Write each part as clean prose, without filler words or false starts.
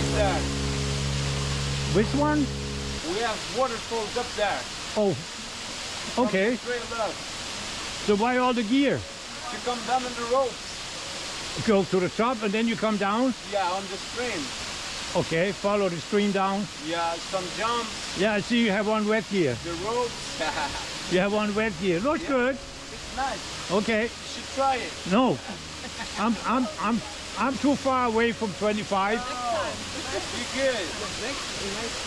up there. Which one? We have waterfalls up there. Oh, okay. Straight up. So why all the gear? You come down on the ropes. Go to the top and then you come down? Yeah, on the stream. Okay, follow the stream down. Yeah, some jumps. Yeah, I see you have one wet gear. The ropes. You have one wet gear. Looks good. It's nice. Okay. You should try it. No. I'm too far away from 25. You good.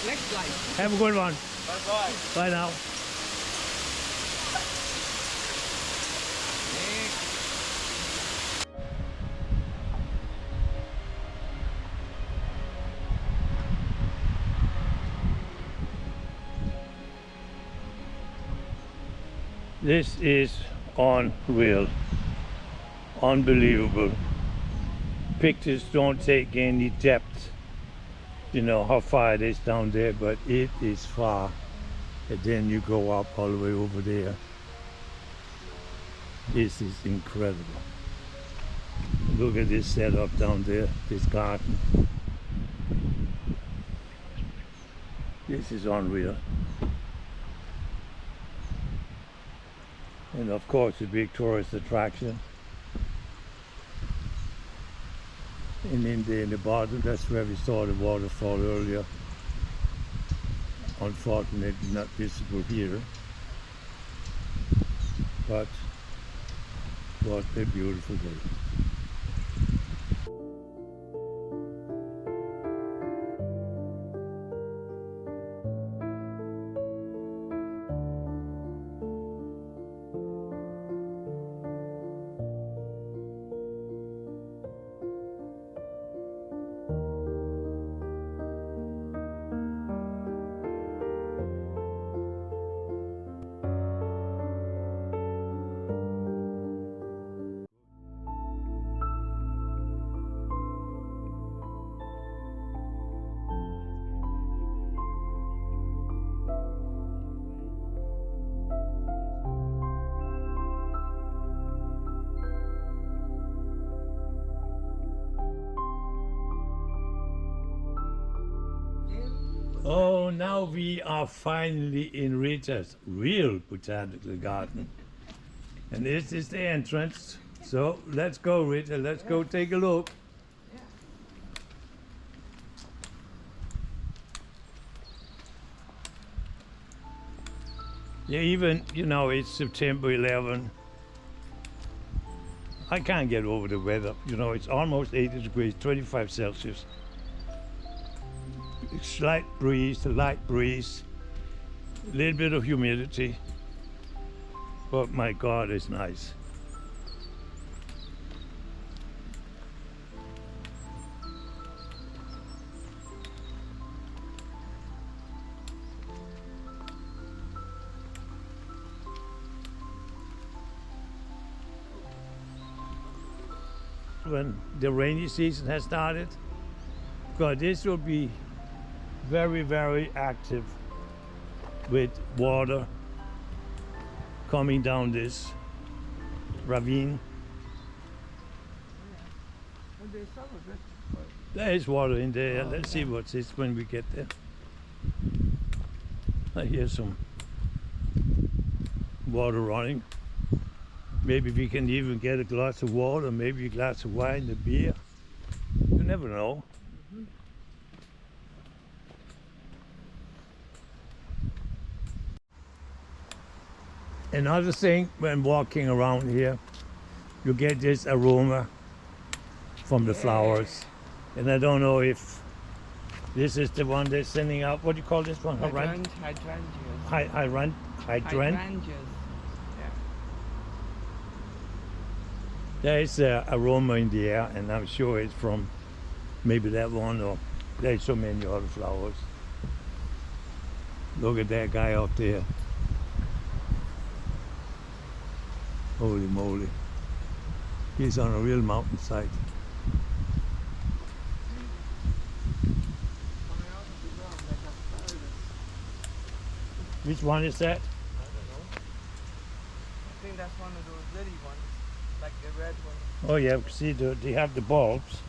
Next slide. Have a good one. Bye-bye. Bye now. This is unreal, unbelievable. Pictures don't take any depth, you know how far it is down there, but it is far. And then you go up all the way over there. This is incredible. Look at this setup down there, this garden. This is unreal. And of course a big tourist attraction. And in the bottom, that's where we saw the waterfall earlier. Unfortunately not visible here. But what a beautiful day. Oh, now we are finally in Rita's real botanical garden. And this is the entrance. So let's go, Rita, let's go take a look. Yeah, even, you know, it's September 11. I can't get over the weather. You know, it's almost 80 degrees, 25 Celsius. Slight breeze, a light breeze, a little bit of humidity, but my God, it's nice. When the rainy season has started, because this will be very, very active with water coming down this ravine. There is water in there. Let's see what's this when we get there. I hear some water running. Maybe we can even get a glass of water, maybe a glass of wine, a beer. You never know. Another thing when walking around here, you get this aroma from the flowers. And I don't know if this is the one they're sending out. What do you call this one? Hydrangeas. Hydrant? There is an aroma in the air, and I'm sure it's from maybe that one, or there's so many other flowers. Look at that guy up there. Holy moly. He's on a real mountainside. Which one is that? I don't know. I think that's one of those lily ones, like the red one. Oh yeah, see, they have the bulbs.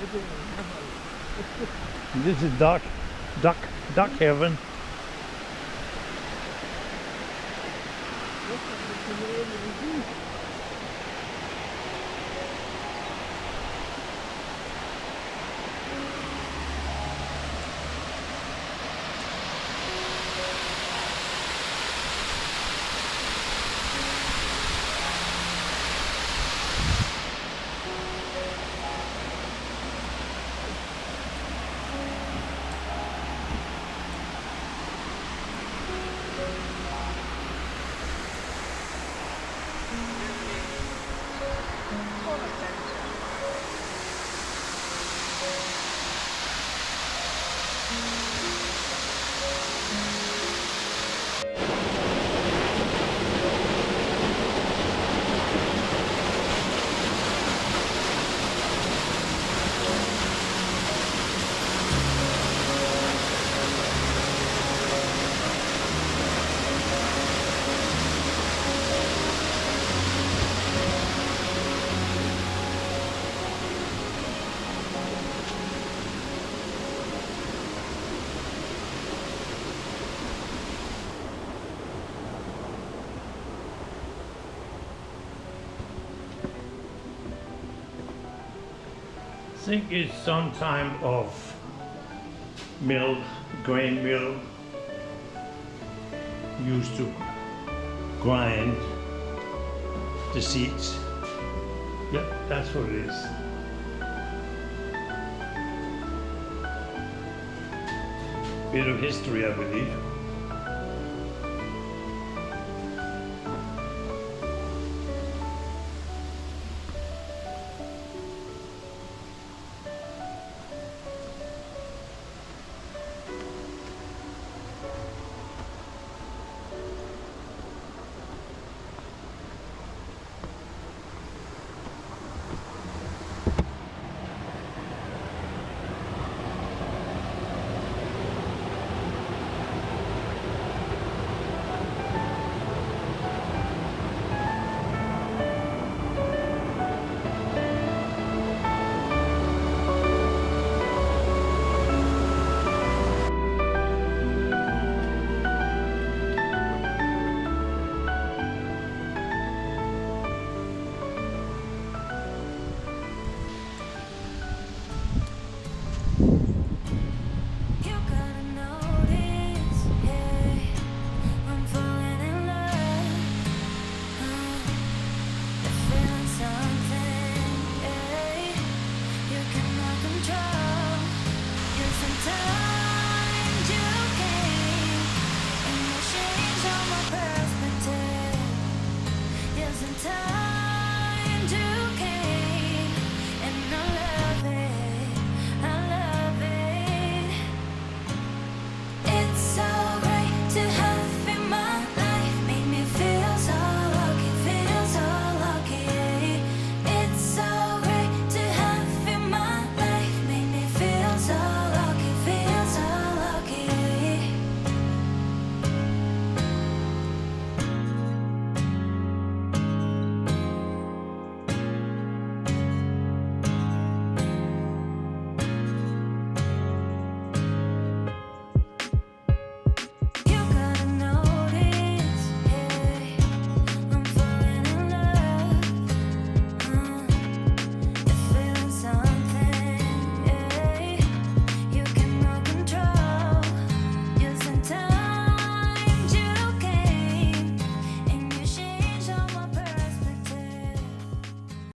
everything. This is duck heaven. I think it's some time of mill, grain mill, used to grind the seeds. Yep, that's what it is. Bit of history, I believe.